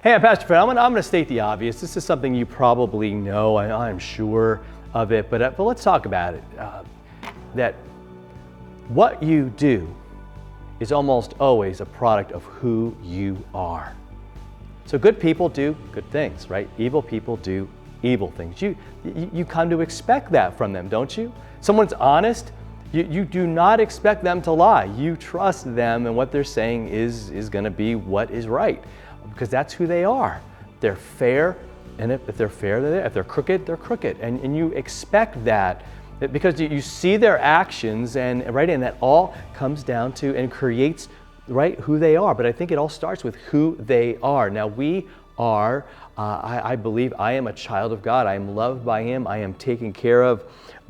Hey, I'm Pastor Fred. I'm going to state the obvious. This is something you probably know. I'm sure of it, but let's talk about it. That what you do is almost always a product of who you are. So good people do good things, right? Evil people do evil things. You come to expect that from them, don't you? Someone's honest, you do not expect them to lie. You trust them, and what they're saying is going to be what is right, because that's who they are. They're fair, and if they're fair, they're there. If they're crooked, and you expect that because you see their actions, and that all comes down to and creates who they are. But I think it all starts with who they are. Now we are, I believe I am a child of God. I am loved by Him. I am taken care of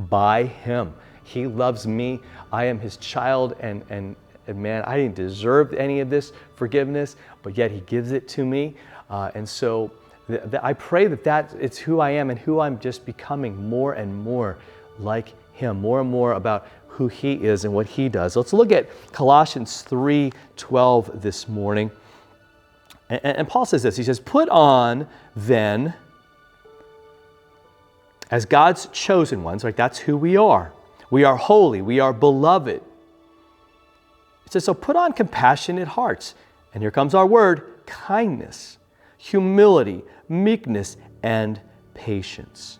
by Him. He loves me. I am His child, and man, I didn't deserve any of this forgiveness, but yet He gives it to me. And so I pray that it's who I am and who I'm just becoming more and more like Him, more and more about who He is and what He does. Let's look at Colossians 3:12 this morning. And Paul says this, he says, "Put on then, as God's chosen ones," right? That's who we are. We are holy, we are beloved. It says, so put on compassionate hearts. And here comes our word, kindness, humility, meekness, and patience.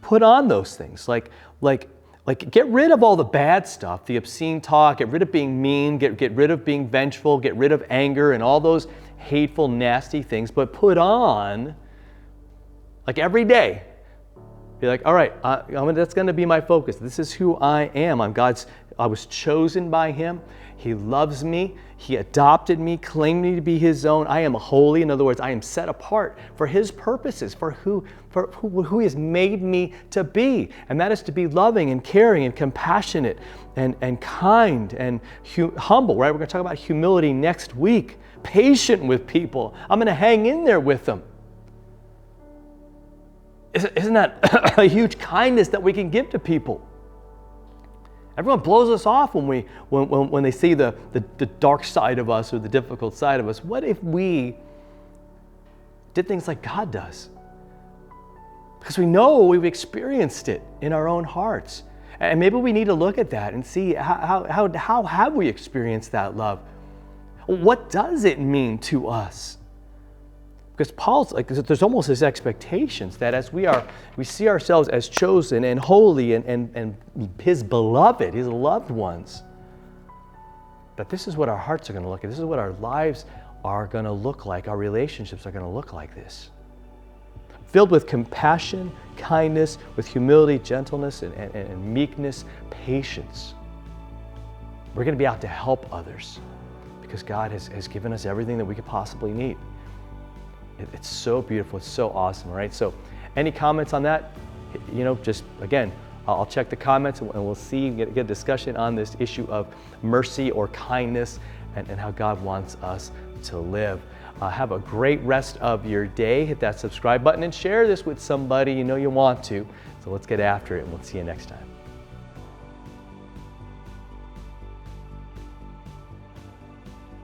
Put on those things, like get rid of all the bad stuff, the obscene talk, get rid of being mean, get rid of being vengeful, get rid of anger and all those hateful, nasty things, but put on, every day, be like, all right, that's going to be my focus. This is who I am. I was chosen by Him. He loves me. He adopted me, claimed me to be His own. I am holy. In other words, I am set apart for His purposes, for who He has made me to be. And that is to be loving and caring and compassionate and kind and humble, right? We're going to talk about humility next week. Patient with people. I'm going to hang in there with them. Isn't that a huge kindness that we can give to people? Everyone blows us off when they see the dark side of us or the difficult side of us. What if we did things like God does? Because we know we've experienced it in our own hearts. And maybe we need to look at that and see how have we experienced that love? What does it mean to us? Because Paul's there's almost this expectations that as we see ourselves as chosen and holy and His beloved, His loved ones, that this is what our hearts are going to look like. This is what our lives are going to look like. Our relationships are going to look like this. Filled with compassion, kindness, with humility, gentleness, and meekness, patience. We're going to be out to help others because God has given us everything that we could possibly need. It's so beautiful. It's so awesome, right? So any comments on that? Just again, I'll check the comments and we'll see, get a discussion on this issue of mercy or kindness and how God wants us to live. Have a great rest of your day. Hit that subscribe button and share this with somebody you know you want to. So let's get after it, and we'll see you next time.